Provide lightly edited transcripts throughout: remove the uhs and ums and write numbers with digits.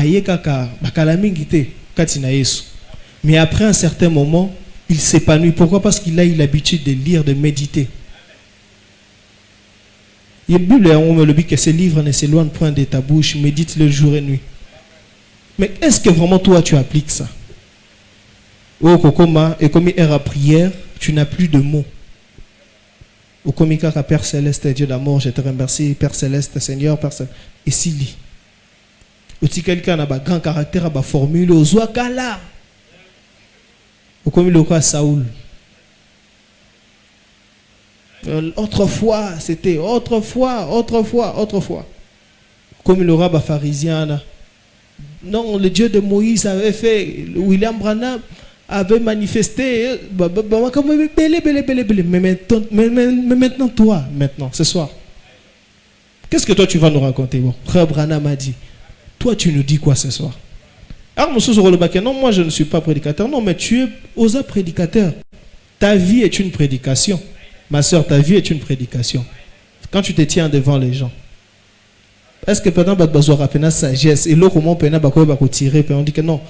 ayekaka bakalamingite katina Yesu. Mais après un certain moment, il s'épanouit. Pourquoi? Parce qu'il a eu l'habitude de lire, de méditer. Il me dit que ces livres ne s'éloignent point de ta bouche, médite le jour et nuit. Mais est-ce que vraiment toi tu appliques ça? Oh Kokoma, et comme à prière, tu n'as plus de mots. Au comica Père Céleste, Dieu d'amour, je te remercie, Père Céleste, Seigneur, Père Céleste. Et s'il lit. Aussi quelqu'un a un grand caractère, a formule, au Zouakala. Au comme le roi Saoul. Autrefois, c'était autrefois. Comme le roi pharisien. Non, le Dieu de Moïse avait fait, William Branham avait manifesté. Mais maintenant, toi, ce soir, qu'est-ce que toi tu vas nous raconter? Bon, frère Branham a dit, toi tu nous dis quoi ce soir? Alors, non, moi je ne suis pas prédicateur. Non, mais tu es aux prédicateur. Ta vie est une prédication. Ma soeur, ta vie est une prédication. Quand tu te tiens devant les gens, est-ce que pendant que tu as la sagesse et l'autre moment, on dit que non,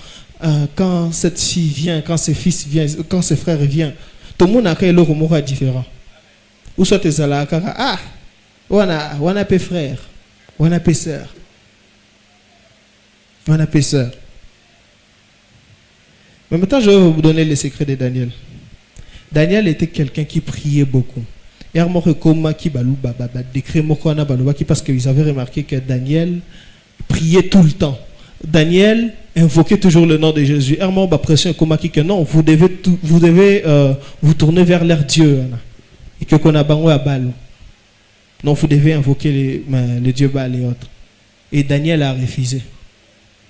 quand cette fille vient, quand ce fils vient, quand ce frère vient, tout le monde a l'autre moment différent. Ou soit tu es là, ah, on a peu frère, on a peu sœur. On a peu sœur. Mais maintenant, je vais vous donner les secrets de Daniel. Daniel était quelqu'un qui priait beaucoup. Parce qu'ils avaient remarqué que Daniel priait tout le temps. Daniel invoquait toujours le nom de Jésus. Non, vous devez vous tourner vers leur Dieu. Et que qu'on a bango à Baal. Non, vous devez invoquer les dieux Baal et autres. Et Daniel a refusé.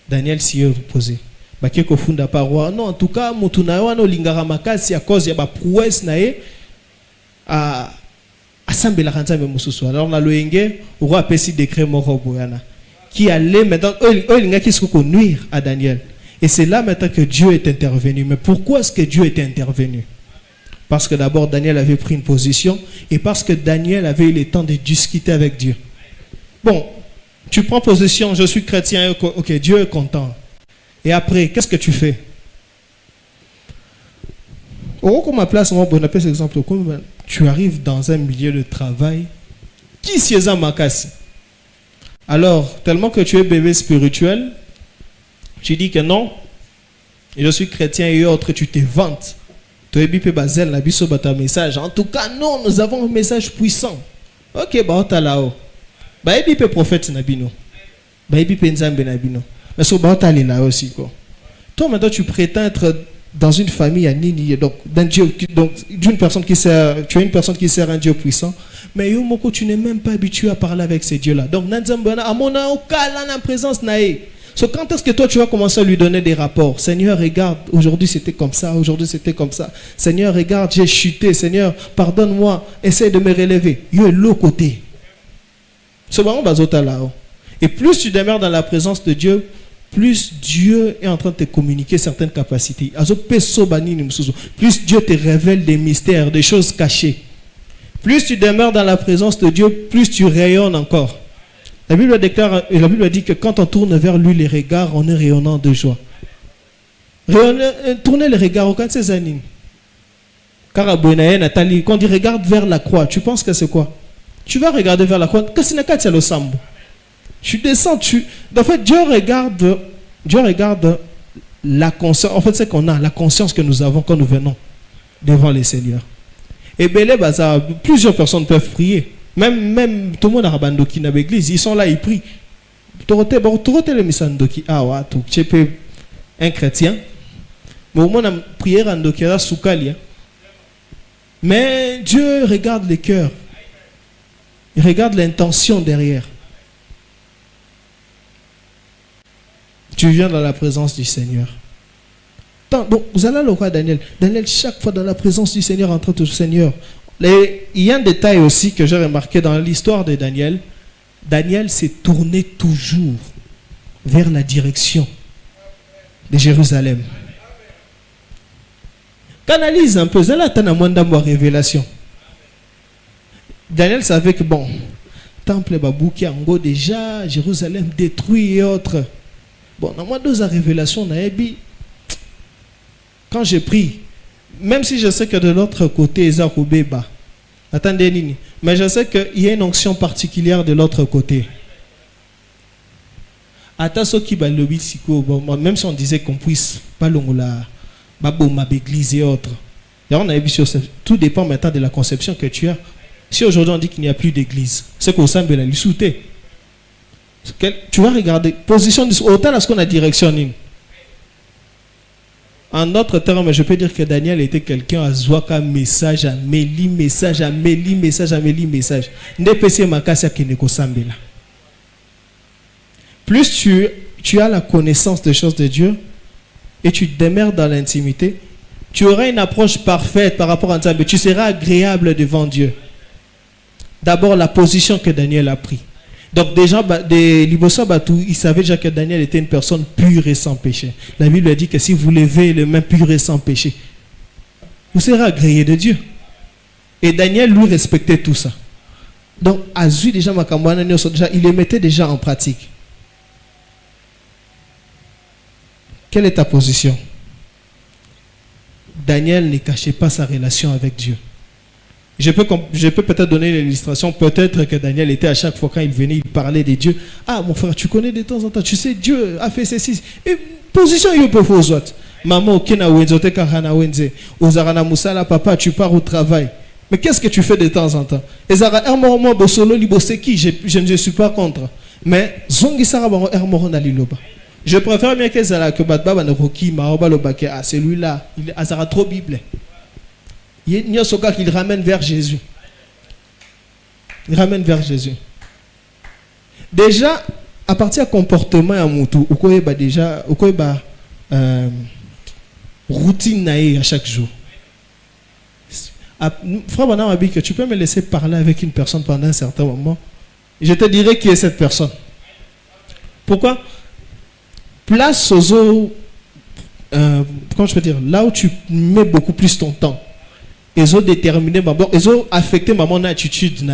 Daniel s'y est opposé. Non, en tout cas, Moutunawa no lingara makasi à cause de la prouesse nae à assembler la renta même mususu. Alors on a loenge au roi pesi décret moko boyana qui allait maintenant qui se nuire à Daniel. Et c'est là maintenant que Dieu est intervenu. Mais pourquoi est-ce que Dieu est intervenu? Parce que d'abord Daniel avait pris une position et parce que Daniel avait eu le temps de discuter avec Dieu. Bon, tu prends position, je suis chrétien, ok, Dieu est content. Et après, qu'est-ce que tu fais? Comme ma place, moi, bon, cet exemple, tu arrives dans un milieu de travail, qui s'y est makasi? Alors, tellement que tu es bébé spirituel, tu dis que non, je suis chrétien et autres, tu te vantes. Tu es bipé bazel, la biso bata message. En tout cas, non, nous avons un message puissant. Ok, bah, on là-haut. Bah, bipé prophète nabino. Bah, bipé nzambe nabino. Mais ce bataille là aussi quoi. Toi maintenant tu prétends être dans une famille à Nini, donc d'un Dieu, donc d'une personne qui sert, tu es une personne qui sert un Dieu puissant, mais Yomoko tu n'es même pas habitué à parler avec ces dieux là. Donc Nanzambana amona okala na présence nae. So quand est-ce que toi tu vas commencer à lui donner des rapports? Seigneur regarde, aujourd'hui c'était comme ça, aujourd'hui c'était comme ça. Seigneur regarde, j'ai chuté, Seigneur pardonne-moi, essaie de me relever. Yo est l'autre côté. Ce moment bazota là. Et plus tu demeures dans la présence de Dieu, plus Dieu est en train de te communiquer certaines capacités. Plus Dieu te révèle des mystères, des choses cachées. Plus tu demeures dans la présence de Dieu, plus tu rayonnes encore. La Bible déclare, et la Bible dit que quand on tourne vers lui les regards, on est rayonnant de joie. Tournez les regards au cas de ces animes. Car Nathalie, quand on dit regarde vers la croix, tu penses que c'est quoi? Tu vas regarder vers la croix. Qu'est-ce que c'est le sambo? Tu descends, en fait, Dieu regarde la conscience. En fait, c'est qu'on a la conscience que nous avons quand nous venons devant les seigneurs. Et plusieurs personnes peuvent prier. Même tout le monde a rabandoki dans l'église. Ils sont là, ils prient. Un chrétien. Mais au moins, prière en dokera soukali. Mais Dieu regarde les cœurs. Il regarde l'intention derrière. Tu viens dans la présence du Seigneur. Donc, vous allez le roi Daniel. Daniel, chaque fois dans la présence du Seigneur, en train de Seigneur. Il y a un détail aussi que j'ai remarqué dans l'histoire de Daniel. Daniel s'est tourné toujours vers la direction de Jérusalem. Canalise un peu. C'est là que tu as une révélation. Daniel savait que bon, temple Babouki Ango déjà, Jérusalem détruit et autres. Bon, dans moi, deux révélations, quand j'ai pris, même si je sais que de l'autre côté, Ezakobeba, attendez, Nini, mais je sais qu'il y a une onction particulière de l'autre côté. Même si on disait qu'on puisse pas l'ongola, ma église et autres. Et on a vu sur ça. Tout dépend maintenant de la conception que tu as. Si aujourd'hui on dit qu'il n'y a plus d'église, c'est qu'au sein de la Lissouté. Tu vas regarder, position autant à ce qu'on a directionné. En d'autres termes, je peux dire que Daniel était quelqu'un à Zouaka, message, à Méli, message, à Méli, message, à Méli, message. Ndepesi makasi akeneko sambela. Plus tu as la connaissance des choses de Dieu et tu demeures dans l'intimité, tu auras une approche parfaite par rapport à ça, mais tu seras agréable devant Dieu. D'abord, la position que Daniel a prise. Donc, des gens, des Libosa Batou, ils savaient déjà que Daniel était une personne pure et sans péché. La Bible dit que si vous levez les mains pures et sans péché, vous serez agréé de Dieu. Et Daniel, lui, respectait tout ça. Donc, Azui, déjà, il les mettait déjà en pratique. Quelle est ta position? Daniel ne cachait pas sa relation avec Dieu. Je peux peut-être donner l'illustration. Peut-être que Daniel était à chaque fois quand il venait, il parlait de Dieu. Ah, mon frère, tu connais de temps en temps. Tu sais, Dieu a fait ceci. Et position, il peut faire ça. Maman, okena wenzote karana wenze. Ozarana musala, papa, tu pars au travail. Mais qu'est-ce que tu fais de temps en temps? Ezara ermoro bosolo liboseki, je ne suis pas contre. Mais zongi sara bango ermoro na liloba. Je préfère bien que Batba Roki Maroba Lobake, ah, celui-là, il a trop Bible. Il y a ce gars qu'il ramène vers Jésus. Il ramène vers Jésus. Déjà, à partir du comportement à Moutou, ou quoi déjà, ou quoi routine à chaque jour. Frère Bana m'a dit que tu peux me laisser parler avec une personne pendant un certain moment. Je te dirai qui est cette personne. Pourquoi? Place aux comment je peux dire, là où tu mets beaucoup plus ton temps. Ils ont déterminé, ils ont affecté mon attitude.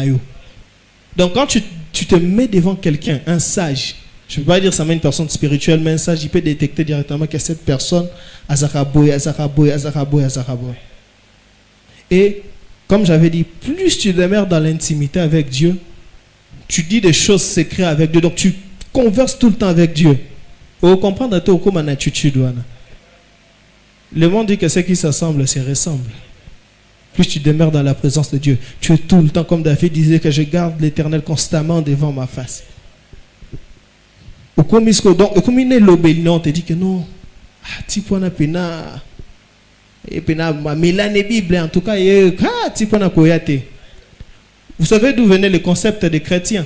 Donc quand tu te mets devant quelqu'un, un sage, je ne peux pas dire ça met une personne spirituelle, mais un sage, il peut détecter directement que cette personne a Zaraboy. Et comme j'avais dit, plus tu demeures dans l'intimité avec Dieu, tu dis des choses secrètes avec Dieu, donc tu converses tout le temps avec Dieu. Vous comprenez comment une attitude. Le monde dit que ce qui s'assemble se ressemble. Plus tu demeures dans la présence de Dieu, tu es tout le temps, comme David disait, que je garde l'Éternel constamment devant ma face. Donc, comme il est l'obéli, on te dit que non. Tipona pena. Et pena, Mélane Bible, en tout cas, tipona koyate. Vous savez d'où venait le concept des chrétiens?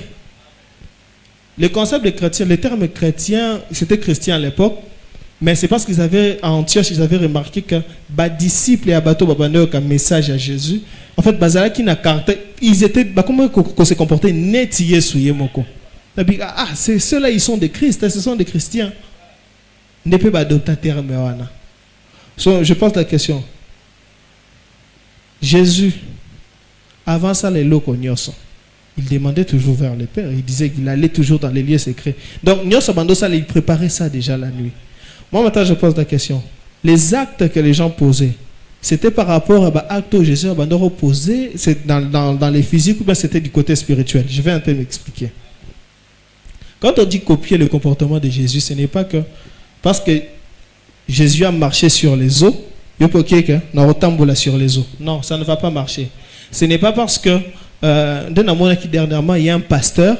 Le concept de chrétien, le terme chrétien, c'était chrétien à l'époque, mais c'est parce qu'ils avaient, à Antioche, ils avaient remarqué que disciples et abato babandeo comme message à Jésus, en fait, bazala qui n'a caractère, ils étaient, comment qu'on se comportait, nettier souillé moko. Ah, ceux-là, ils sont des Christ, ce sont des chrétiens. Ne peut pas adopter terme wana. So, je pose la question. Jésus, avant ça, les locaux nyoso. Il demandait toujours vers le Père. Il disait qu'il allait toujours dans les lieux secrets. Donc, il préparait ça déjà la nuit. Moi, maintenant, je pose la question. Les actes que les gens posaient, c'était par rapport à l'acte où Jésus a posé, c'est dans les physiques ou bien c'était du côté spirituel? Je vais un peu m'expliquer. Quand on dit copier le comportement de Jésus, ce n'est pas que parce que Jésus a marché sur les eaux, sur les eaux. Non, ça ne va pas marcher. Ce n'est pas parce que dernièrement, il y a un pasteur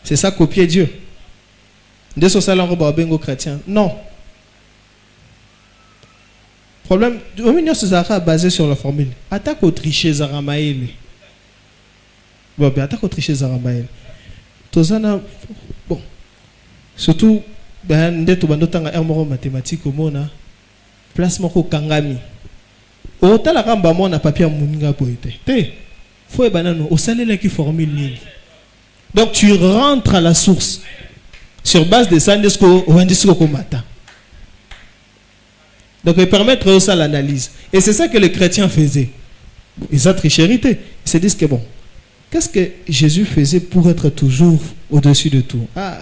c'est ça copier Dieu. Chrétien. Non. Problème, basé sur la formule. Attaque Autriche Zaramaël. Attaque Autriche Zaramaël. Tozana, bon. Surtout, mathématique au monde. Placement au Kangami. Au Talaramba, mon papier Muninga Poete. Faut banano, au salaire qui formule nini. Donc tu rentres à la source. Sur base de ça, au matin. Donc ils permettent ça l'analyse. Et c'est ça que les chrétiens faisaient. Ils ont trichérité. Ils se disent que bon, Qu'est-ce que Jésus faisait pour être toujours au-dessus de tout? Ah,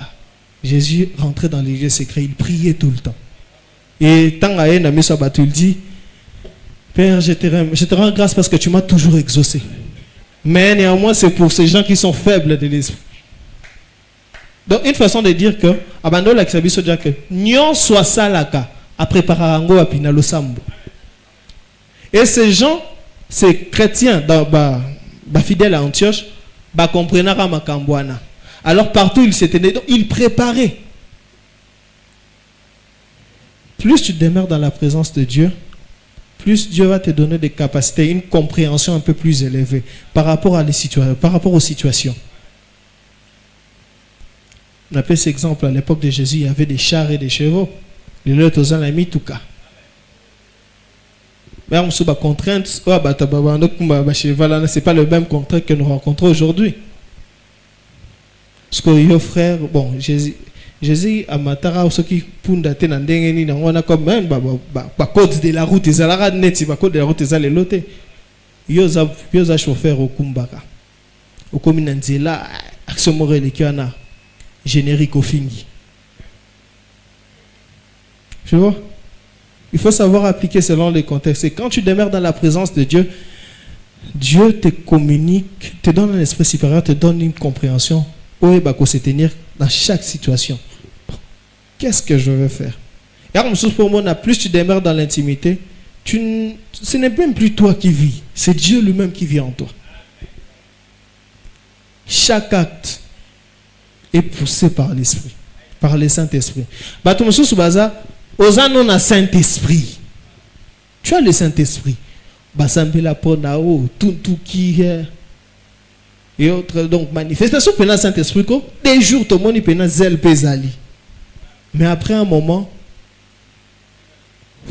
Jésus rentrait dans les lieux secrets, il priait tout le temps. Et tant à un ami Sabatou, il dit, Père, je te rends grâce parce que tu m'as toujours exaucé. Mais néanmoins, c'est pour ces gens qui sont faibles de l'esprit. Donc, une façon de dire que, abandonne la Kisabiso dire que, nyon soit salaka, à préparer un à pinalo sambo. Et ces gens, ces chrétiens, fidèles à Antioche, comprenaient à Makambouana. Alors, partout, ils s'étaient, ils préparaient. Plus tu demeures dans la présence de Dieu, plus Dieu va te donner des capacités, une compréhension un peu plus élevée par rapport aux situations. On appelle cet exemple, à l'époque de Jésus, il y avait des chars et des chevaux. Les lots aux amis, tout cas. Mais on se bat contrainte, c'est pas le même contrainte que nous rencontrons aujourd'hui. Parce que frère, bon, Jésus a matara ceux qui pundate n'andengeni na wana comme même code de la route ils allaient net code de la route ils allaient loter yoza chauffeur au kumbaka au commune nzela action morale qui ana générique au fini. Tu vois, il faut savoir appliquer selon les contextes. Et quand tu demeures dans la présence de Dieu, Dieu te communique, te donne un esprit supérieur, te donne une compréhension où il va se tenir dans chaque situation. Qu'est-ce que je veux faire? Et alors, pour moi, plus tu demeures dans l'intimité, ce n'est même plus toi qui vis, c'est Dieu lui-même qui vit en toi. Chaque acte est poussé par l'Esprit, par le Saint-Esprit. Saint-Esprit. Tu as le Saint-Esprit. Et autres, donc, manifestation de Saint-Esprit, des jours, tout le monde est zèle pesali. Mais après un moment,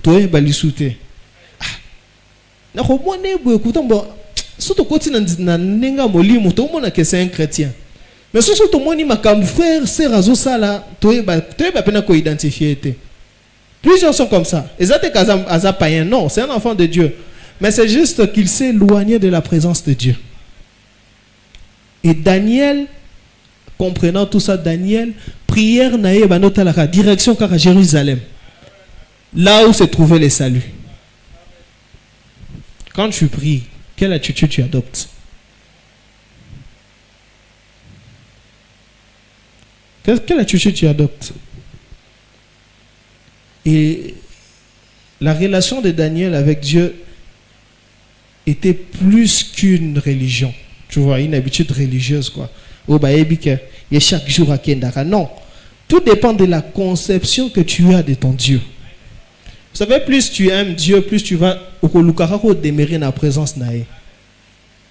tu es balisouté. Surtout quand tu es un chrétien. Mais surtout, tout le monde est frère, c'est raison ça là. Tu es pas identifié. Plusieurs sont comme ça. Et ça, c'est païen. Non, c'est un enfant de Dieu. Mais c'est juste qu'il s'est éloigné de la présence de Dieu. Et Daniel, comprenant tout ça, Daniel, prière naïe banotalaka, direction à Jérusalem. Là où se trouvait le salut. Quand tu pries, quelle attitude tu adoptes? Quelle attitude tu adoptes? Et la relation de Daniel avec Dieu était plus qu'une religion. Tu vois, une habitude religieuse, quoi. Et chaque jour à Kendara. Non. Tout dépend de la conception que tu as de ton Dieu. Vous savez, plus tu aimes Dieu, plus tu vas demeurer dans la présence naïe.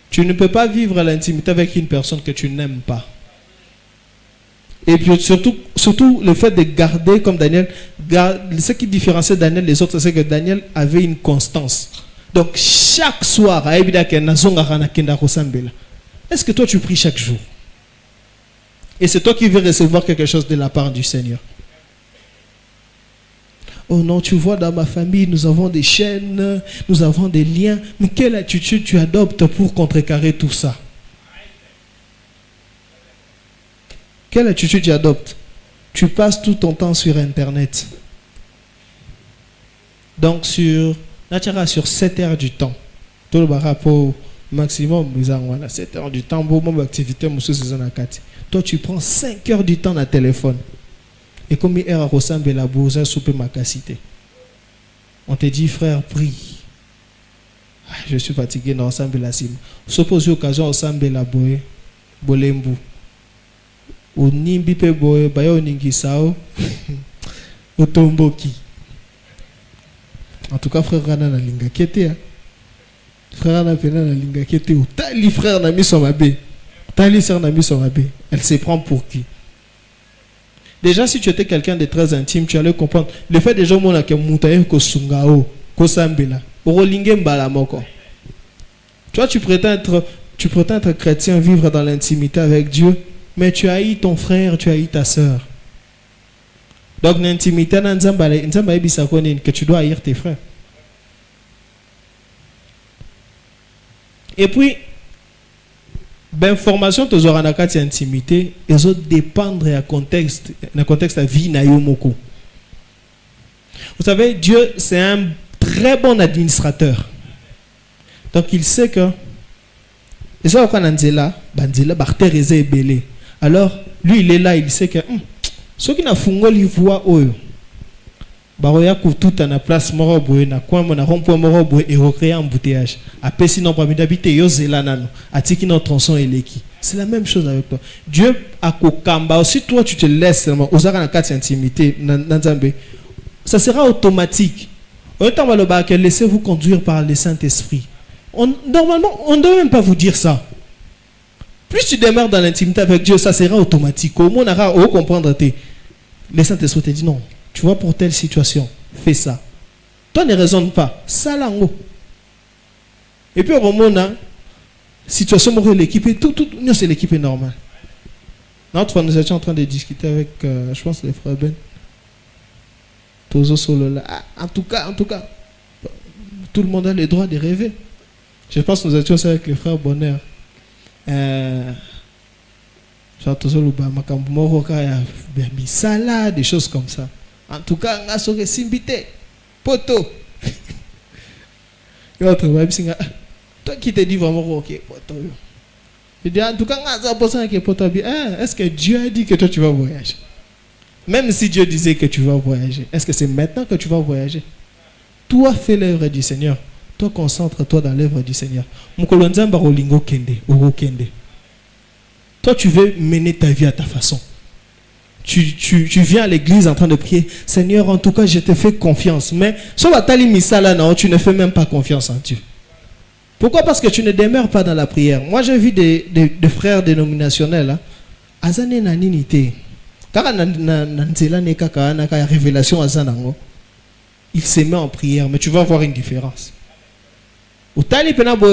Tu ne peux pas vivre l'intimité avec une personne que tu n'aimes pas. Et puis surtout le fait de garder comme Daniel, ce qui différencie Daniel des autres, c'est que Daniel avait une constance. Donc chaque soir, est-ce que toi tu pries chaque jour? Et c'est toi qui veux recevoir quelque chose de la part du Seigneur. Oh non, tu vois, dans ma famille, nous avons des chaînes, nous avons des liens. Mais quelle attitude tu adoptes pour contrecarrer tout ça? Quelle attitude tu adoptes? Tu passes tout ton temps sur Internet. Donc sur 7 heures du temps. Tout le rapport maximum, 7 heures du temps, pour mon activité, toi tu prends 5 heures du temps dans le téléphone. Et comme il ressemble à la bourse, soupe ma cassité. On te dit, frère, prie. Je suis fatigué dans ensemble la cime. Suppose l'occasion ensemble la boye, bolembu. Ou nimbi pe boye, bayo ningi sao, otomboki. En tout cas, frère Rana na linga kete. Frère Rana pena na linga kete. Ou tali frère na mi son mabé. Tali sœur na mi son mabé. Elle se prend pour qui? Déjà, si tu étais quelqu'un de très intime, tu allais comprendre. Le fait des gens qui ont ko sungao, ko sambela, orolinge mbala moko. Toi, tu prétends être chrétien, vivre dans l'intimité avec Dieu, mais tu haïs ton frère, tu haïs ta sœur. Donc, l'intimité, que tu dois haïr tes frères. Et puis, L'information que tu auras dans la intimité, elle va dépendre du contexte, dans le contexte de la vie na yo moko. Vous savez, Dieu, c'est un très bon administrateur. Donc, il sait que et ça, quand on est là, alors, lui, il est là, il sait que ceux qui n'ont pas les voix, baroya kututa na place moko boye na coin na rond-point moko boye et recréer un embouteillage. Après sinon parmi d'habiter yo zela nano atiki notre tronçon eleki. C'est la même chose avec toi. Dieu a kokamba aussi toi tu te laisses seulement osaka na quatre intimité na nzambe. Ça sera automatique. Autant va le bac laissez-vous conduire par le Saint-Esprit. Normalement on ne doit même pas vous dire ça. Plus tu demeures dans l'intimité avec Dieu, ça sera automatique. Au moins on aura comprendre le Saint-Esprit te dit non. Tu vois, pour telle situation, fais ça. Toi, ne raisonne pas. Ça, là, et puis, au moment, situation de l'équipe, tout, nous, c'est l'équipe normale. Notre nous étions en train de discuter avec, je pense, les frères Ben. Tozo Solo là. En tout cas, tout le monde a le droit de rêver. Je pense que nous étions aussi avec les frères Bonheur. Genre, Tozo Luba, Makambu Moroka, Misala, des choses comme ça. En tout cas, on a sauvé Simbité, poto. Toi qui te dis vraiment, ok, poto. Je dis, en tout cas, on a posé un poto. Est-ce que Dieu a dit que toi tu vas voyager? Même si Dieu disait que tu vas voyager, est-ce que c'est maintenant que tu vas voyager? Toi, fais l'œuvre du Seigneur. Toi, concentre-toi dans l'œuvre du Seigneur. Toi, tu veux mener ta vie à ta façon. Tu viens à l'église en train de prier. Seigneur, en tout cas, je te fais confiance. Mais sur la talimisa non, tu ne fais même pas confiance en Dieu. Pourquoi? Parce que tu ne demeures pas dans la prière. Moi, j'ai vu des frères dénominationnels. Azane na ninite. Car na révélation azanango. Il se met en prière, mais tu vas voir une différence. Au tali penabo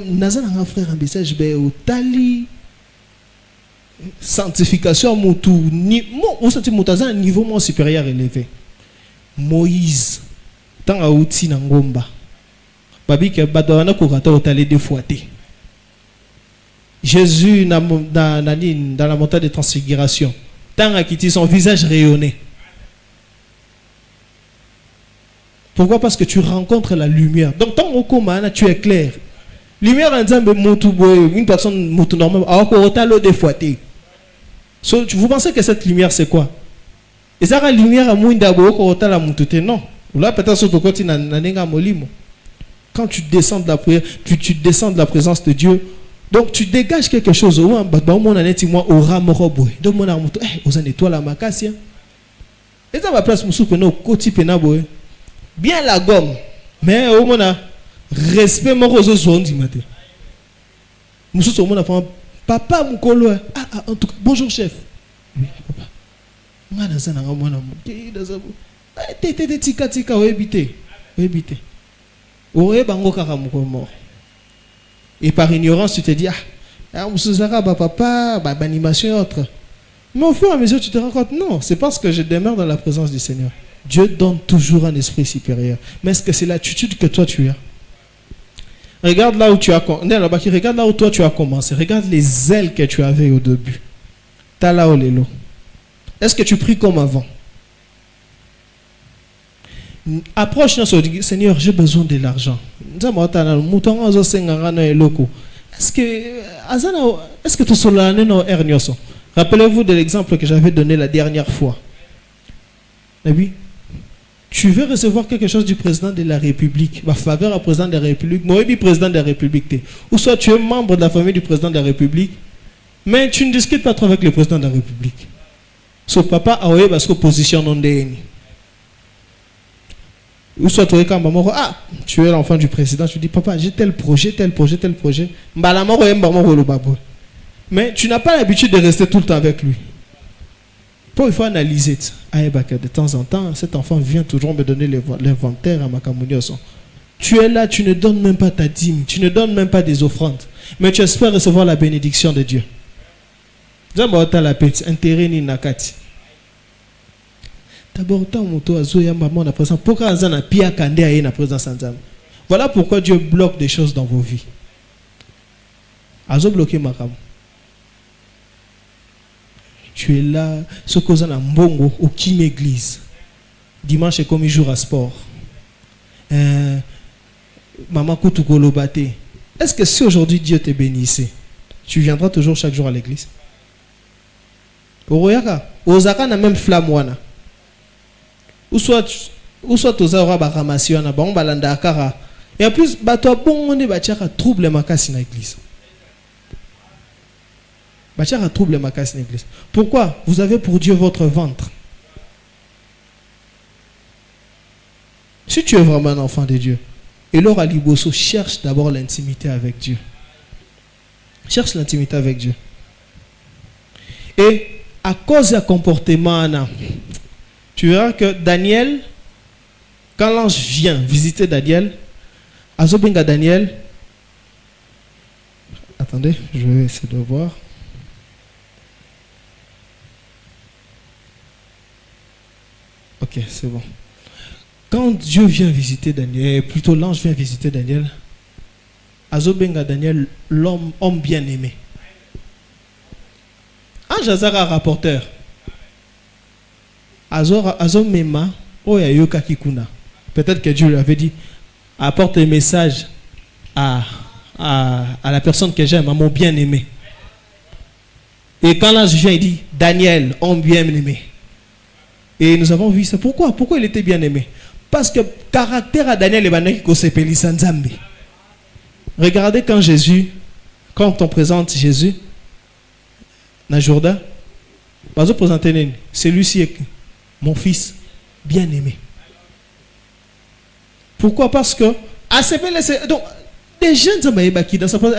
nazananga frère en message be au tali sanctification un niveau moins supérieur élevé. Moïse tant à outil n'angomba babi ke badwana kokata otale deux fois té. Jésus dans la montagne de transfiguration tant à quitter son visage rayonné. Pourquoi? Parce que tu rencontres la lumière. Donc tant au commun tu es clair. Lumière en disant une personne normale alors qu'on otale deux fois té. So, vous pensez que cette lumière c'est quoi? Et ça la lumière à moins d'abord la moutute non. Là peut-être sur côté nanenga molimo. Quand tu descends de la prière, tu descends de la présence de Dieu. Donc tu dégages quelque chose au moins mon aneti moi aura morobo. Donc mon armoto aux étoiles la macasia. Et ça va place musu que no côté penabo. Bien la gomme. Mais au moins respect morozo zondi matin. Musu au moins papa mukolo en tout cas bonjour chef. Oui papa. Ngana sana ngamona tika webité. Oye bango kaka mukolo. Et par ignorance tu te dis musuzaka papa animation et autre. Mais au fur et à mesure tu te rends compte non, c'est parce que je demeure dans la présence du Seigneur. Dieu donne toujours un esprit supérieur. Mais est-ce que c'est l'attitude que toi tu as? Regarde là où tu as regarde là où toi tu as commencé. Regarde les ailes que tu avais au début. Tala olelo. Est-ce que tu pries comme avant? Approche notre Seigneur, j'ai besoin de l'argent. Est-ce que tu solane no ernioso? Rappelez-vous de l'exemple que j'avais donné la dernière fois. Oui. Tu veux recevoir quelque chose du président de la République, ma faveur au président de la République, moi je président de la République, ou soit tu es membre de la famille du président de la République, mais tu ne discutes pas trop avec le président de la République. So papa a oué parce que position non déni. Ou soit tu es comme maman, tu es l'enfant du président, tu dis papa j'ai tel projet. Mais tu n'as pas l'habitude de rester tout le temps avec lui. Il faut analyser. De temps en temps, cet enfant vient toujours me donner l'inventaire à ma communion. Tu es là, tu ne donnes même pas ta dîme, tu ne donnes même pas des offrandes, mais tu espères recevoir la bénédiction de Dieu. D'abord, tu as la petite intérêt ni nakati. D'abord, tu as moto azoya maman na présence. Pourquoi azana pia kande aye na présence ensemble? Voilà pourquoi Dieu bloque des choses dans vos vies. Azo bloqué makam. tu es là, ce qu'on a mbongo, aucune église. Dimanche est comme un jour à sport. Maman Koutoukolo Bate. Est-ce que si aujourd'hui Dieu te bénissait, tu viendras toujours chaque jour à l'église? Ozaka na même flamme. Ou soit Ozara Baramasiana, Bambalanda Akara. Et en plus, toi, bon, on est bâtira trouble makasi na l'église. Bâtira trouble makasi na l'église. Pourquoi? Vous avez pour Dieu votre ventre. Si tu es vraiment un enfant de Dieu, et Laura Liboso cherche d'abord l'intimité avec Dieu. Cherche l'intimité avec Dieu. Et à cause du comportement, tu verras que Daniel, quand l'ange vient visiter Daniel, Azobenga Daniel, attendez, je vais essayer de voir. Ok, c'est bon. Quand Dieu vient visiter Daniel, plutôt l'ange vient visiter Daniel, Azobenga Daniel, homme bien-aimé. Ange Azara rapporteur. Azomema, Oyayoka Kikuna. Peut-être que Dieu lui avait dit, apporte un message à la personne que j'aime, à mon bien-aimé. Et quand l'ange vient, il dit, Daniel, homme bien-aimé. Et nous avons vu ça. Pourquoi il était bien-aimé? Parce que caractère à Daniel est Nzambe. Regardez quand on présente Jésus dans Jourdain, celui-ci est mon fils bien-aimé. Pourquoi? Parce que donc des jeunes qui dans sa place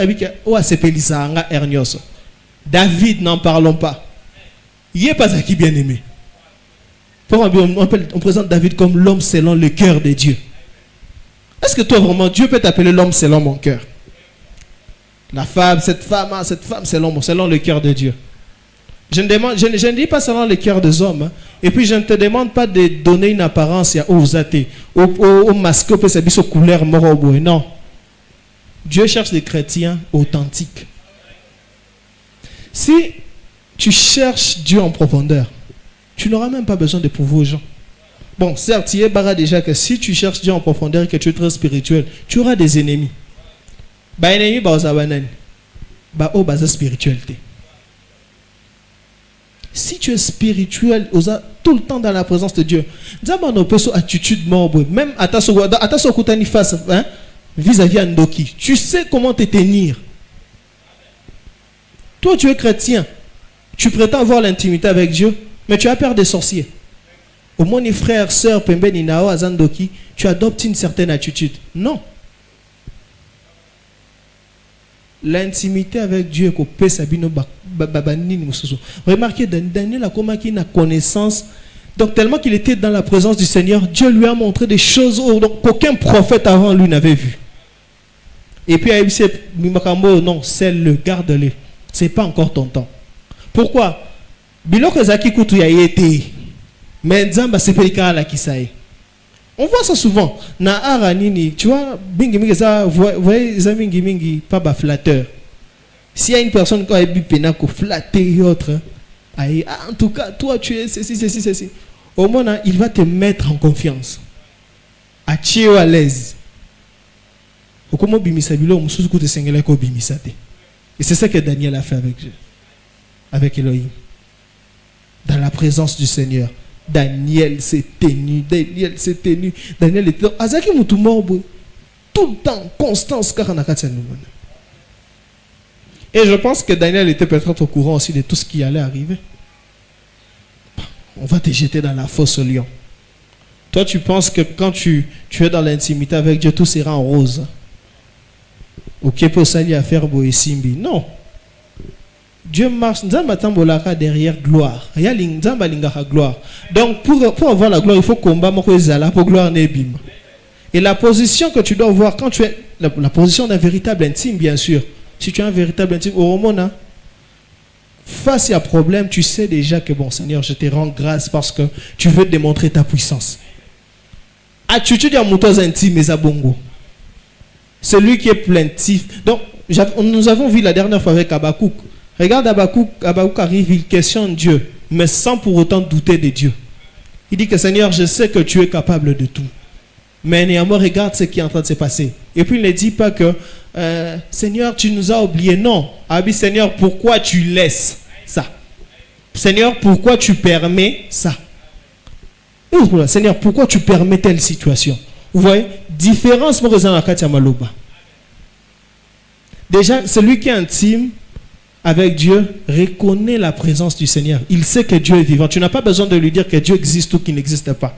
David, n'en parlons pas. Il n'est pas qui bien-aimé. On présente David comme l'homme selon le cœur de Dieu. Est-ce que toi vraiment Dieu peut t'appeler l'homme selon mon cœur? La femme, cette femme selon le cœur de Dieu. Je ne dis pas selon le cœur des hommes. Hein. Et puis je ne te demande pas de donner une apparence aux athées, aux masques, aux couleurs morobo. Non. Dieu cherche des chrétiens authentiques. Si tu cherches Dieu en profondeur, tu n'auras même pas besoin de prouver aux gens. Bon, certes, il y a déjà que si tu cherches Dieu en profondeur et que tu es très spirituel, tu auras des ennemis. Ennemi, spiritualité. Si tu es spirituel, tout le temps dans la présence de Dieu, attitude même à ta face vis-à-vis Andoki, tu sais comment te tenir. Toi, tu es chrétien, tu prétends avoir l'intimité avec Dieu, mais tu as peur des sorciers. Au moins, les frères, sœurs, Pembe, Ninao, Azandoki, tu adoptes une certaine attitude. Non. L'intimité avec Dieu, remarquez, Daniel a commencé une connaissance. Donc, tellement qu'il était dans la présence du Seigneur, Dieu lui a montré des choses qu'aucun prophète avant lui n'avait vues. Et puis, non, celle-le, garde-le. Ce n'est pas encore ton temps. Pourquoi? Mais Nzamba c'est pas la kisaï. On voit ça souvent. Na aranini, tu vois, bingi mingi ça, voyez, zamingi mingi pas ba flatteur. S'il y a une personne qui a bipena ko flatter autre, en tout cas, toi tu es ceci. Au moins, il va te mettre en confiance. À tirer à l'aise. Comment bimisa bilo, mususu ko te sengela ko bimisate. Et c'est ça que Daniel a fait avec Dieu. Avec Elohim. Dans la présence du Seigneur. Daniel s'est tenu. Daniel était Azaki Mutumorbo. Tout le temps, constance. Et je pense que Daniel était peut-être au courant aussi de tout ce qui allait arriver. On va te jeter dans la fosse au lion. Toi, tu penses que quand tu es dans l'intimité avec Dieu, tout sera en rose. Ok, pour ça, il y a faire Boesimbi. Non. Dieu marche, derrière gloire. Gloire. Donc, pour avoir la gloire, il faut combattre pour gloire nebim. Et la position que tu dois voir quand tu es, la position d'un véritable intime, bien sûr. Si tu es un véritable intime, au moment, face à un problème, tu sais déjà que bon, Seigneur, je te rends grâce parce que tu veux démontrer ta puissance. Attitude à moutons intime, mais à bongo. Celui qui est plaintif. Donc, nous avons vu la dernière fois avec Habakkuk. Regarde Habakkuk arrive, il questionne Dieu, mais sans pour autant douter de Dieu. Il dit que Seigneur, je sais que tu es capable de tout. Mais néanmoins, regarde ce qui est en train de se passer. Et puis il ne dit pas que Seigneur, tu nous as oubliés. Non. Ah oui, Seigneur, pourquoi tu laisses ça? Seigneur, pourquoi tu permets ça? Seigneur, pourquoi tu permets telle situation? Vous voyez, différence pour les Katia Maloba. Déjà, celui qui est intime avec Dieu reconnaît la présence du Seigneur. Il sait que Dieu est vivant. Tu n'as pas besoin de lui dire que Dieu existe ou qu'il n'existe pas.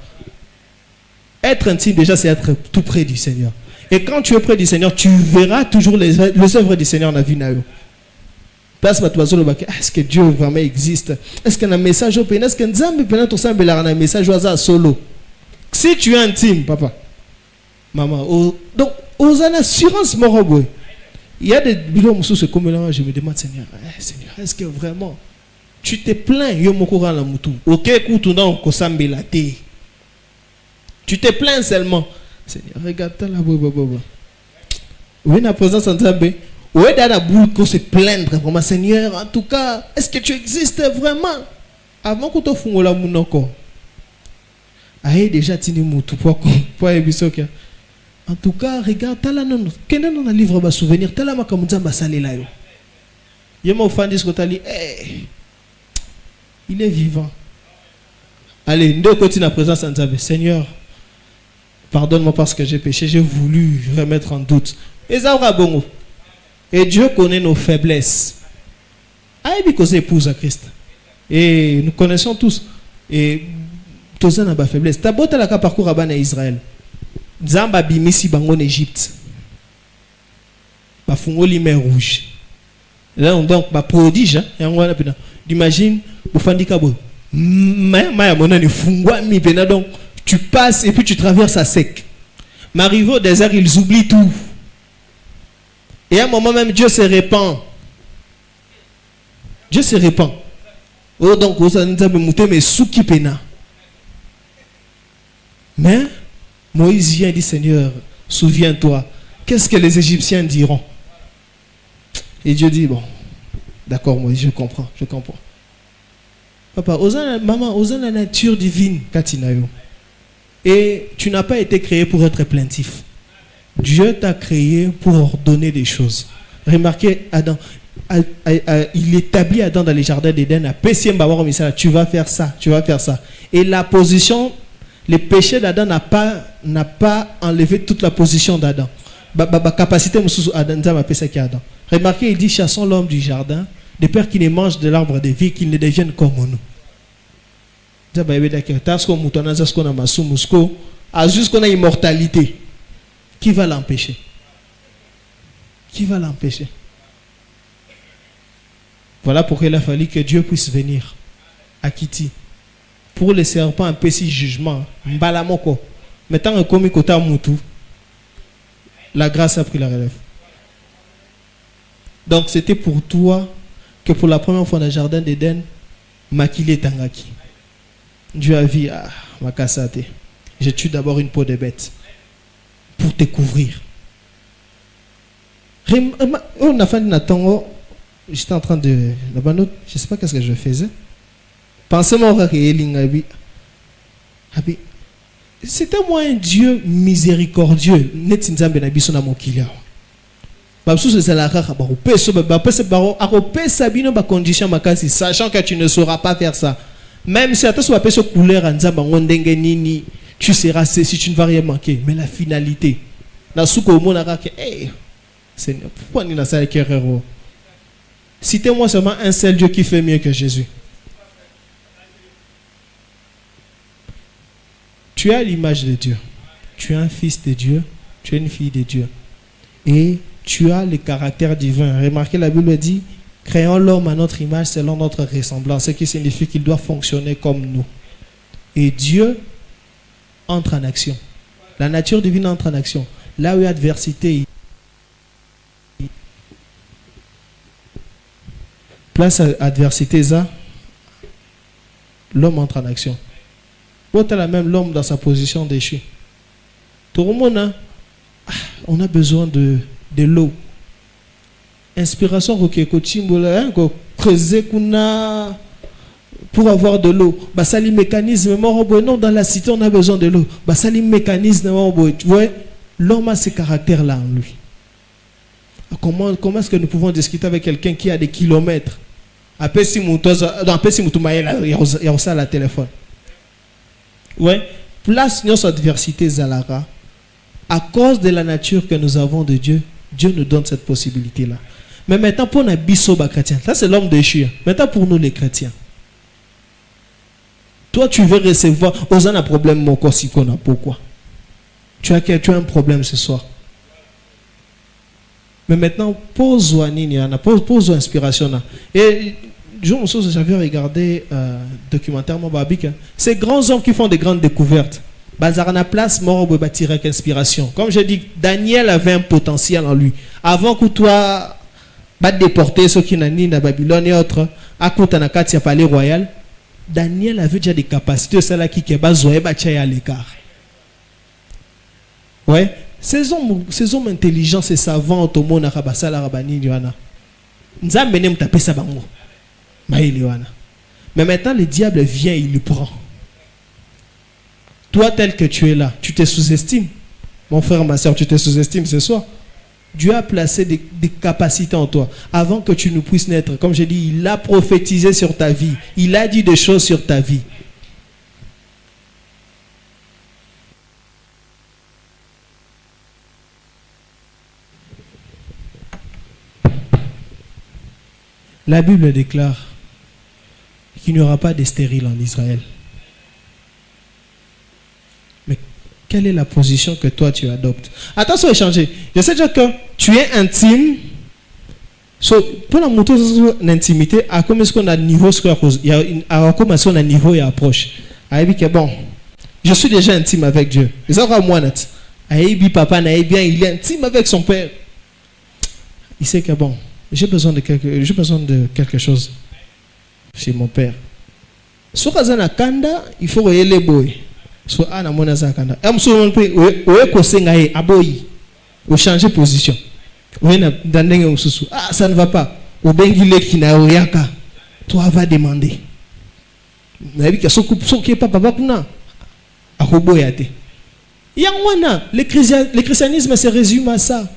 Être intime, déjà, c'est être tout près du Seigneur. Et quand tu es près du Seigneur, tu verras toujours les œuvres du Seigneur dans la vie. Est-ce que Dieu vraiment existe? Est-ce qu'il y a un message au pays? Est-ce qu'il y a un message au solo? Si tu es intime, papa, maman, donc, aux assurances, il y a des bilans où comme là, je me demande, Seigneur, Seigneur, est-ce que vraiment tu te plains? Tu te plains seulement. Seigneur, regarde là, oui, la présence en Zambé. Oui, dans la boule qu'on se plaindre vraiment, Seigneur, en tout cas, est-ce que tu existes vraiment? Avant que tu fasses la moune encore. Aïe, déjà, tu n'es pas ébisoka. En tout cas, regarde, t'as là, non, quel est le livre de souvenir? T'as là, ma kamouza basale là. Il y a mon fan disque, t'as dit, il est vivant. Allez, nous continuons la présence en Zambé. Seigneur, pardonne-moi parce que j'ai péché, j'ai voulu remettre en doute. Et ça aura bon. Et Dieu connaît nos faiblesses. Aïe, parce que épouse à Christ. Et nous connaissons tous. Et tous en a faiblesse. T'as beau t'as parcours à Israël. Zamba bimisi bango en Égypte. Ba fungo li mer rouge. Là donc ba prodige hein. Imagine bu fandika bo. Ma mona ni fungwa mi pena donc tu passes et puis tu traverses à sec. Mais arrivé au désert, ils oublient tout. Et à un moment même, Dieu se répand. Dieu se répand. Oh, donc, vous allez me monter, mais sous qui pena. Mais, Moïse vient et dit, Seigneur, souviens-toi, qu'est-ce que les Égyptiens diront? Et Dieu dit, bon, d'accord, Moïse, je comprends. Papa, maman, osant la nature divine, Katinayo. Et tu n'as pas été créé pour être plaintif. Dieu t'a créé pour ordonner des choses. Remarquez, Adam, il établit Adam dans les jardins d'Éden. Tu vas faire ça, tu vas faire ça. Et la position, le péché d'Adam n'a pas enlevé toute la position d'Adam. Capacité Adam. Remarquez, il dit, chassons l'homme du jardin, de peur qu'il ne mange de l'arbre de vie, qu'il ne devienne comme nous. Jusqu'on a immortalité. Qui va l'empêcher? Qui va l'empêcher? Voilà pourquoi il a fallu que Dieu puisse venir à Kiti pour le serpent un petit jugement. Mbalamoko. Mais tant que comme kota mutu, la grâce a pris la relève. Donc c'était pour toi que pour la première fois dans le jardin d'Éden, Makile Tangaki. Dieu a dit, Makasate, je tue d'abord une peau de bête pour te couvrir. On a fait Nathan, j'étais en train de... Je ne sais pas qu'est-ce que je faisais. Pensez-moi que c'était moi un Dieu miséricordieux. Sachant que tu ne sauras pas faire ça. Même si tu as une couleur, tu seras ceci, tu ne vas rien manquer. Mais la finalité, Seigneur, pourquoi nous avons ça? Citez-moi seulement un seul Dieu qui fait mieux que Jésus. Tu as l'image de Dieu. Tu es un fils de Dieu. Tu es une fille de Dieu. Et tu as le caractère divin. Remarquez, la Bible dit, créons l'homme à notre image selon notre ressemblance. Ce qui signifie qu'il doit fonctionner comme nous. Et Dieu entre en action. La nature divine entre en action. Là où il y a adversité, place à adversité, ça, l'homme entre en action. Même l'homme dans sa position déchue. Tout le monde, on a besoin de l'eau. Inspiration, creuser pour avoir de l'eau. Bah, ça les mécanismes. Non, dans la cité, on a besoin de l'eau. Bah, ça les mécanismes. Tu vois, l'homme a ces caractères-là en lui. Comment est-ce que nous pouvons discuter avec quelqu'un qui a des kilomètres? Après, si il y a ça la téléphone. Ouais. Place notre adversité, Zalara. À cause de la nature que nous avons de Dieu, Dieu nous donne cette possibilité-là. Mais maintenant, pour les bisoba chrétiens, ça c'est l'homme déchu. Maintenant, pour nous les chrétiens, toi tu veux recevoir, on a un problème, mon corps, si qu'on a pourquoi? Tu as un problème ce soir. Mais maintenant, pose-toi inspiration. Et j'avais regardé documentaire Babik. Ces grands hommes qui font des grandes découvertes. Bazarana place, mort au bâtir avec inspiration. Comme je dis, Daniel avait un potentiel en lui. Avant que toi, déporter ceux qui n'ont ni dans Babylone et autres, à Kotanakati, à Palais Royal, Daniel avait déjà des capacités. C'est là qui est basé à l'écart. Ouais. Ces hommes intelligents, ces savants, au monde, Arabassa, l'Arabani, Liwana. Nous avons mené taper ça bango. Mais maintenant, le diable vient, il le prend. Toi, tel que tu es là, tu te sous-estimes. Mon frère, ma soeur, tu te sous-estimes ce soir. Dieu a placé des capacités en toi. Avant que tu ne puisses naître, comme je dis, il a prophétisé sur ta vie. Il a dit des choses sur ta vie. La Bible déclare qu'il n'y aura pas de stérile en Israël. Mais quelle est la position que toi tu adoptes? Attention à échanger. Je sais déjà que tu es intime. Pour la moto, l'intimité, à comme est-ce qu'on a niveau, à comme est-ce qu'on a niveau et approche. Bon, je suis déjà intime avec Dieu. Et ça va moi net. Papa il est intime avec son père. Il sait que bon. J'ai besoin de quelque chose chez mon père. Soit Kazana Kanda, il faut y les boys. Soit Anna Monaza Kanda. Vous changez de position. Ah, ça ne va pas. Au Bengile qui n'a rien qu'à. Toi, va demander. Le christianisme se résume à ça.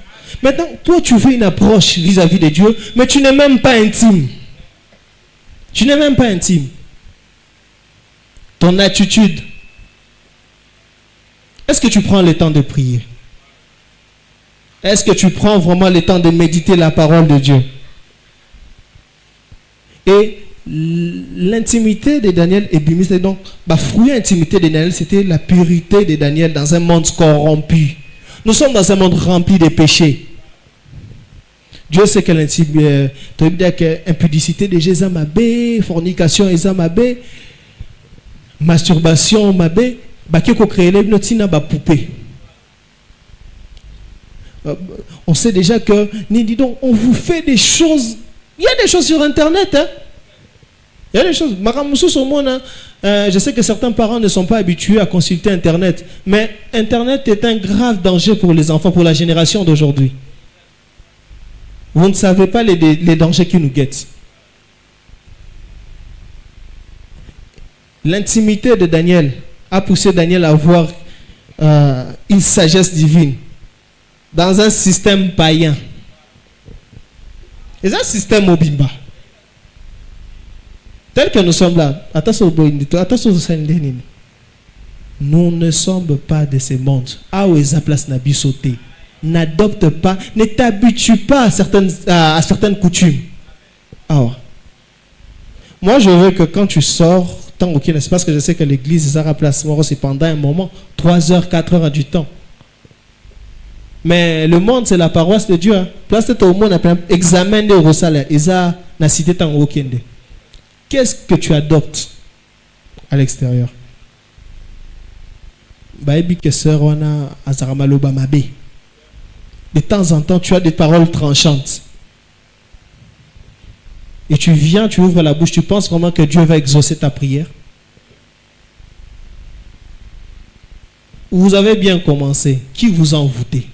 Maintenant, toi, tu veux une approche vis-à-vis de Dieu, mais tu n'es même pas intime. Tu n'es même pas intime. Ton attitude. Est-ce que tu prends le temps de prier? Est-ce que tu prends vraiment le temps de méditer la parole de Dieu? Et l'intimité de Daniel et Bimis, donc, fruit intimité de Daniel, c'était la pureté de Daniel dans un monde corrompu. Nous sommes dans un monde rempli de péchés. Dieu sait que l'impudicité de Jésus mabé, fornication Jésus mabé, masturbation mabé, poupée. On sait déjà que, on vous fait des choses. Il y a des choses sur Internet. Hein? Il y a des choses. Je sais que certains parents ne sont pas habitués à consulter Internet. Mais Internet est un grave danger pour les enfants, pour la génération d'aujourd'hui. Vous ne savez pas les dangers qui nous guettent. L'intimité de Daniel a poussé Daniel à avoir une sagesse divine dans un système païen. Et un système Obimba. Tel que nous sommes là, nous ne sommes pas de ce monde. N'adopte pas, ne t'habitue pas à certaines coutumes. Moi, je veux que quand tu sors, tant aucun espace, que je sais que l'église Zara Place Moro, c'est pendant un moment, 3 heures, 4 heures du temps. Mais le monde, c'est la paroisse de Dieu. Place de au monde, examen de Rosalé, Isa n'a cité tant aucun. Qu'est-ce que tu adoptes à l'extérieur? De temps en temps, tu as des paroles tranchantes. Et tu viens, tu ouvres la bouche, tu penses vraiment que Dieu va exaucer ta prière? Vous avez bien commencé. Qui vous a envoûté?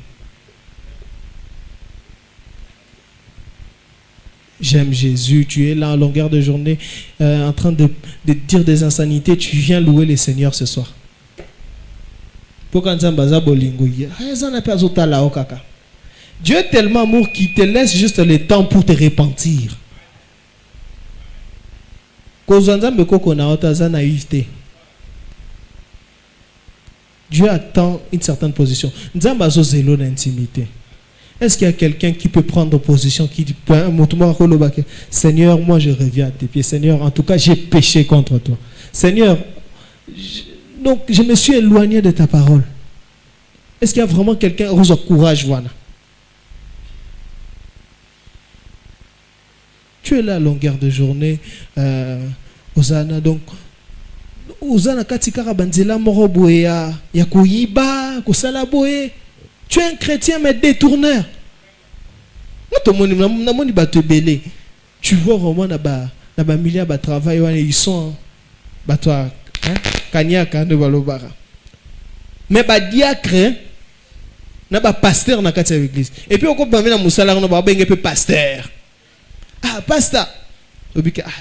j'aime Jésus, tu es là en longueur de journée en train de dire des insanités, tu viens louer le Seigneur ce soir. Dieu est tellement amour qu'il te laisse juste le temps pour te repentir. Dieu attend une certaine position. D'intimité. Est-ce qu'il y a quelqu'un qui peut prendre position, qui dit Seigneur, moi je reviens à tes pieds. Seigneur, en tout cas, j'ai péché contre toi. Seigneur, donc je me suis éloigné de ta parole. Est-ce qu'il y a vraiment quelqu'un qui a courage, voilà? Tu es là à longueur de journée, Osana, donc Osana katikara banzela moroboe ya kuiba, kusala boe. Tu es un chrétien mais détourneur. Tu vois vraiment na ba milliard ba travail ils sont ba toi kanyaka de balobara. Mais ba diacre na ba pasteur na kati l'église. Et puis on ko bamena musala na ba benge pe pasteur. Ah pasteur.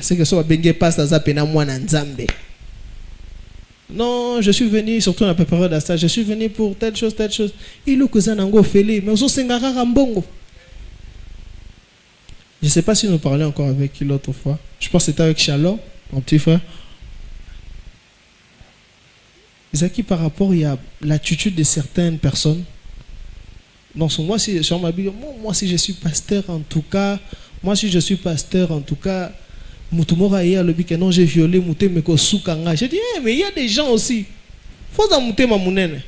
C'est que ça va bengue pasteur za pena mwana nzambe. Non, je suis venu, surtout dans la période de stage, je suis venu pour telle chose, telle chose. Il est cousin nango félé, mais aussi c'est rambongo. Je ne sais pas si nous parlions encore avec qui l'autre fois. Je pense que c'était avec Shalom, mon petit frère. C'est qui par rapport à l'attitude de certaines personnes. Non, moi si je suis pasteur en tout cas, non, j'ai violé Mouté Meko Soukanga. J'ai dit, mais il y a des gens aussi. Faut Mouté Mamounene.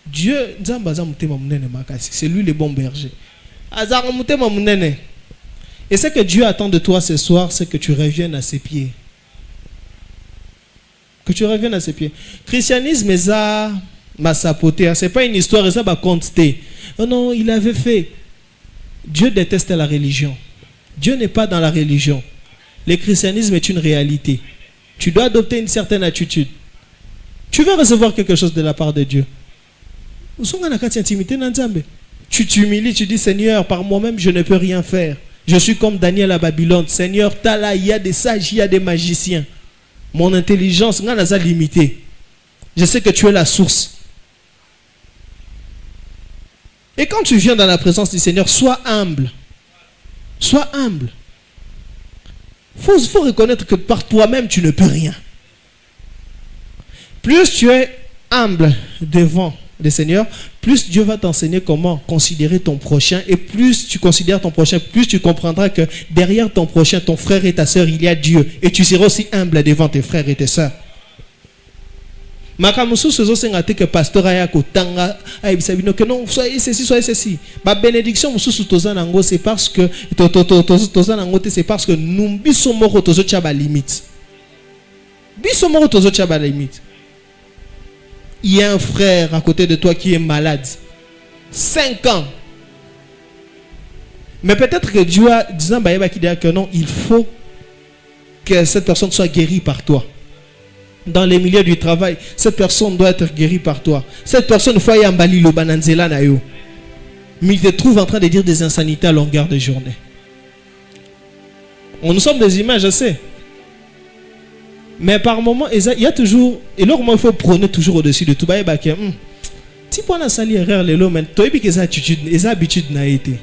Dieu, c'est lui le bon berger. Et ce que Dieu attend de toi ce soir, c'est que tu reviennes à ses pieds. Que tu reviennes à ses pieds. Christianisme, ça m'a sapoté. Ce n'est pas une histoire, ça m'a compté. Oh non, il avait fait. Dieu déteste la religion. Dieu n'est pas dans la religion. Le christianisme est une réalité. Tu dois adopter une certaine attitude. Tu vas recevoir quelque chose de la part de Dieu. Tu t'humilies, tu dis Seigneur, par moi-même je ne peux rien faire. Je suis comme Daniel à Babylone. Seigneur, là, il y a des sages, il y a des magiciens. Mon intelligence est limitée. Je sais que tu es la source. Et quand tu viens dans la présence du Seigneur, sois humble. Sois humble. Faut reconnaître que par toi-même, tu ne peux rien. Plus tu es humble devant le Seigneur, plus Dieu va t'enseigner comment considérer ton prochain. Et plus tu considères ton prochain, plus tu comprendras que derrière ton prochain, ton frère et ta soeur, il y a Dieu. Et tu seras aussi humble devant tes frères et tes soeurs. Makamusu sozo sengate que pasteur aya kotanga aibisabino que non soyez ceci ba bénédiction mususu tozanango c'est parce que tozanango c'est parce que nous biso moko tozo tchaba limite il y a un frère à côté de toi qui est malade 5 ans mais peut-être que Dieu a disant baïba qui dit que non il faut que cette personne soit guérie par toi. Dans les milieux du travail, cette personne doit être guérie par toi. Cette personne, faut y ambali le bananzela na yo. Mais il te trouve en train de dire des insanités à longueur de journée. Nous sommes des images, je sais. Mais par moment, il y a toujours, et là, il faut prôner toujours au-dessus de tout. Si tu as sali erreur, les lots, tu as des attitudes, des habitudes n'a été.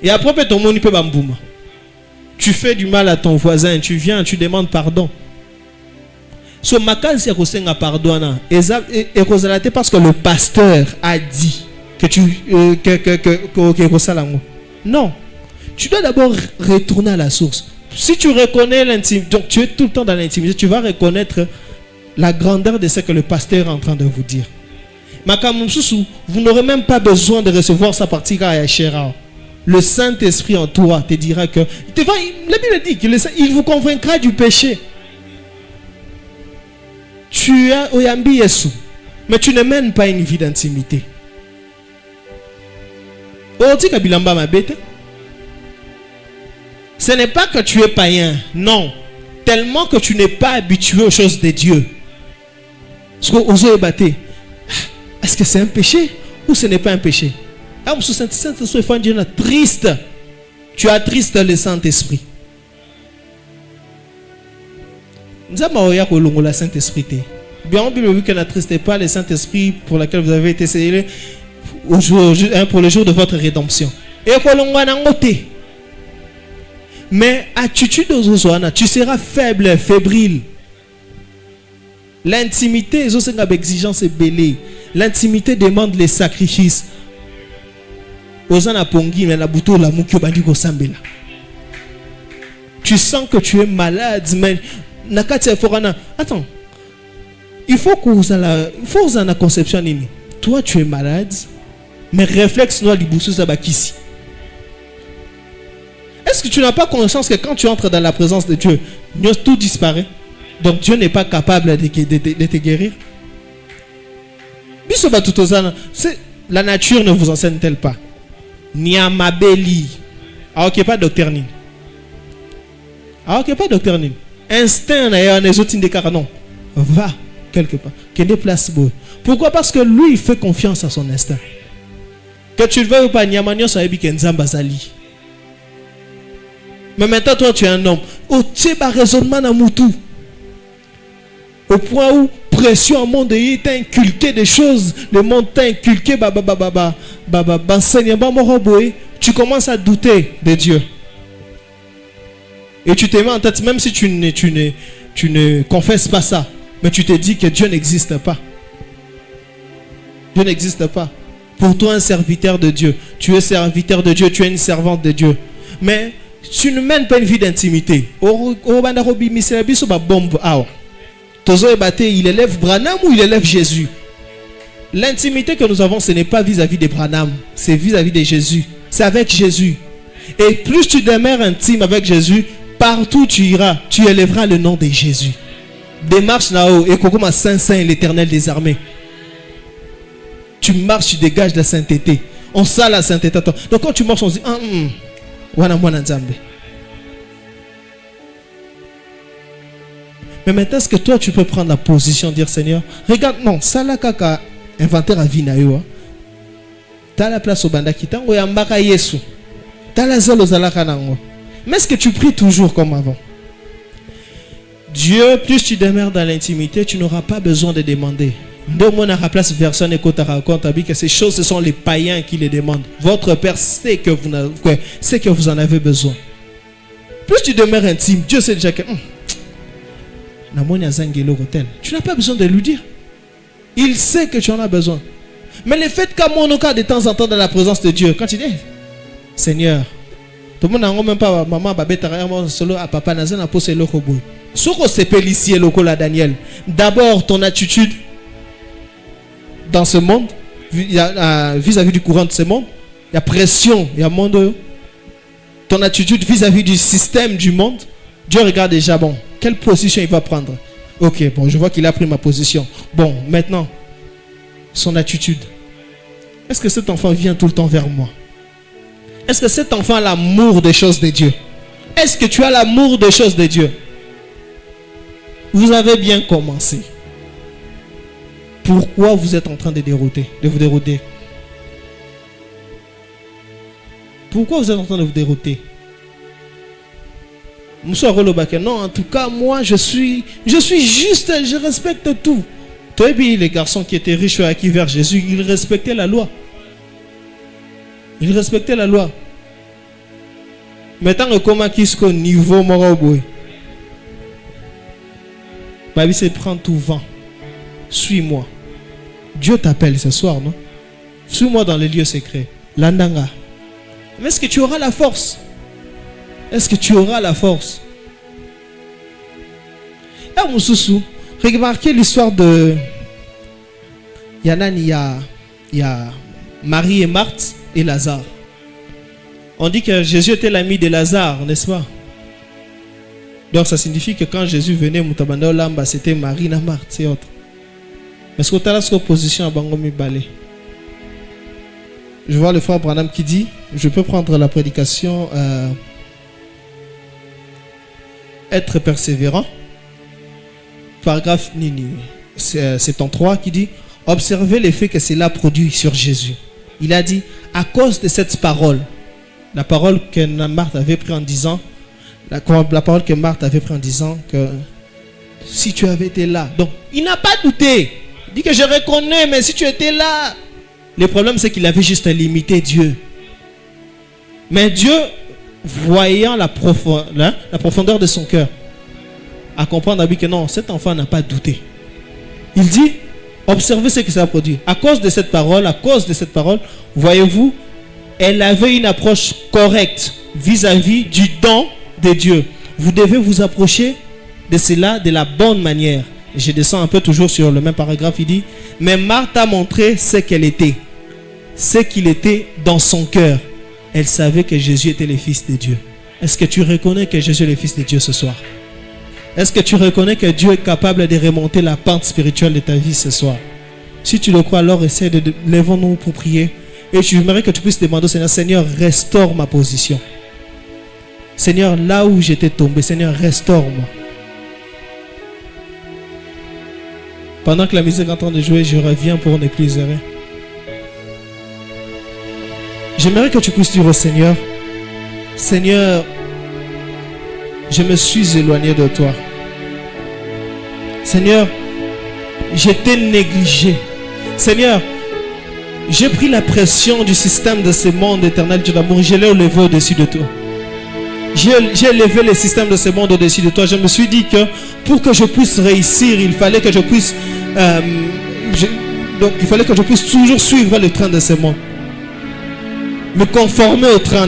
Et après, ton monde peut bambouma. Tu fais du mal à ton voisin, tu viens, tu demandes pardon. Ce macal c'est que pardon et parce que le pasteur a dit que tu non, tu dois d'abord retourner à la source. Si tu reconnais l'intimité, donc tu es tout le temps dans l'intimité, tu vas reconnaître la grandeur de ce que le pasteur est en train de vous dire. Vous n'aurez même pas besoin de recevoir sa partie à Shera. Le Saint-Esprit en toi te dira que la Bible dit qu'il vous convaincra du péché. Tu es Oyambi Yesu, mais tu ne mènes pas une vie d'intimité. Ce n'est pas que tu es païen, non. Tellement que tu n'es pas habitué aux choses de Dieu. Est-ce que c'est un péché ou ce n'est pas un péché? Triste. tu attristes le Saint-Esprit. Nous avons le Saint-Esprit. Bien, Bible que n'attristez pas le Saint-Esprit pour lequel vous avez été scellés pour le jour de votre rédemption. Et mais attitude aux tu seras faible, fébrile. L'intimité, exigence est belée. L'intimité demande les sacrifices. Tu sens que tu es malade, mais attends. Il faut que vous ayez la conception. Toi, tu es malade, mais réflexe noir du boussu sabakisi. Est-ce que tu n'as pas conscience que quand tu entres dans la présence de Dieu, tout disparaît? Donc Dieu n'est pas capable de te guérir. La nature ne vous enseigne-t-elle pas? Niamabeli. Alors qu'il n'y a pas de docteur Nine. Alors qu'il n'y a pas de docteur Nine. Instinct, les autres indécarents, non. Va quelque part. Qu'il déplace beau. Pourquoi? Parce que lui, il fait confiance à son instinct. Que tu le veuilles ou pas, Niamanyo Sahebi Kenzambazali. Mais maintenant, toi, tu es un homme. Au tcheba raisonnement na moutou. Au point où pression au monde t'a inculqué des choses, le monde t'a inculqué tu commences à douter de Dieu. Et tu te mets en tête, même si tu ne confesses pas ça, mais tu te dis que Dieu n'existe pas. Dieu n'existe pas. Pour toi, un serviteur de Dieu, tu es serviteur de Dieu, tu es une servante de Dieu. Mais tu ne mènes pas une vie d'intimité. Il élève Branham ou il élève Jésus? L'intimité que nous avons, ce n'est pas vis-à-vis de Branham, c'est vis-à-vis de Jésus. C'est avec Jésus. Et plus tu demeures intime avec Jésus, partout où tu iras, tu élèveras le nom de Jésus. Démarche là-haut et comme Saint Saint et l'Éternel des armées. Tu marches, tu dégages la sainteté. On sent la sainteté. Donc quand tu marches, on se dit mais maintenant, est-ce que toi, tu peux prendre la position, dire Seigneur, regarde, non, ça là, kaka, inventaire à vie na yo. T'as la place au bandakita, ou yambaka yesu. T'as la zèle aux alakanango. Mais est-ce que tu pries toujours comme avant? Dieu, plus tu demeures dans l'intimité, tu n'auras pas besoin de demander. De mon à la place, version écoute raconte que ces choses, ce sont les païens qui les demandent. Votre Père sait que vous en avez besoin. Plus tu demeures intime, Dieu sait déjà que tu n'as pas besoin de lui dire. Il sait que tu en as besoin. Mais le fait qu'à mon cas de temps en temps dans la présence de Dieu, quand tu dis Seigneur, tout le monde n'a même pas maman solo à papa n'a pas posé le robot. Ce qu'on s'appelle ici le Daniel. D'abord ton attitude dans ce monde vis-à-vis du courant de ce monde, il y a pression, il y a monde. Ton attitude vis-à-vis du système du monde, Dieu regarde déjà bon. Quelle position il va prendre? Ok, bon, je vois qu'il a pris ma position. Bon, maintenant, son attitude. Est-ce que cet enfant vient tout le temps vers moi? Est-ce que cet enfant a l'amour des choses de Dieu? Est-ce que tu as l'amour des choses de Dieu? Vous avez bien commencé. Pourquoi vous êtes en train de vous dérouter? Pourquoi vous êtes en train de vous dérouter? Non, en tout cas, moi, je suis juste, je respecte tout. Toi, les garçons qui étaient riches et qui vers Jésus, ils respectaient la loi. Ils respectaient la loi. Maintenant, comment qu'est-ce qu'au niveau moroboy? Babi, c'est prendre tout vent. Suis-moi. Dieu t'appelle ce soir, non? Suis-moi dans les lieux secrets. Landanga. Mais est-ce que tu auras la force? Est-ce que tu auras la force? Ah, Moussoussou, remarquez l'histoire de Yanani, il y a Marie et Marthe et Lazare. On dit que Jésus était l'ami de Lazare, n'est-ce pas? Donc ça signifie que quand Jésus venait, Moutabanda Lamba, c'était Marie et Marthe et autres. Mais ce que tu as là, c'est opposition à Bangomi Balé. Je vois le frère Branham qui dit, je peux prendre la prédication, être persévérant. Paragraphe 73 qui dit, observez l'effet que cela produit sur Jésus. Il a dit, à cause de cette parole, La parole que Marthe avait pris en disant, la parole que Marthe avait pris en disant que si tu avais été là. Donc, il n'a pas douté. Il dit que je reconnais, mais si tu étais là. Le problème, c'est qu'il avait juste limité Dieu. Mais Dieu, voyant la profondeur de son cœur, a compris à lui que non, cet enfant n'a pas douté. Il dit, observez ce que ça a produit. À cause de cette parole, voyez-vous, elle avait une approche correcte vis-à-vis du don de Dieu. Vous devez vous approcher de cela de la bonne manière. Je descends un peu toujours sur le même paragraphe. Il dit, mais Marthe a montré ce qu'elle était, ce qu'il était dans son cœur. Elle savait que Jésus était le Fils de Dieu. Est-ce que tu reconnais que Jésus est le Fils de Dieu ce soir? Est-ce que tu reconnais que Dieu est capable de remonter la pente spirituelle de ta vie ce soir? Si tu le crois, alors essaie de lève-nous pour prier. Et j'aimerais que tu puisses demander au Seigneur, Seigneur, restaure ma position. Seigneur, là où j'étais tombé, Seigneur, restaure-moi. Pendant que la musique est en train de jouer, je reviens pour ne plus errer. J'aimerais que tu puisses dire au Seigneur, Seigneur, je me suis éloigné de toi. Seigneur, j'étais négligé. Seigneur, j'ai pris la pression du système de ce monde éternel Dieu d'amour. Je l'ai élevé au-dessus de toi. J'ai élevé le système de ce monde au-dessus de toi. Je me suis dit que pour que je puisse réussir, il fallait que je puisse toujours suivre le train de ce monde. Me conformer au train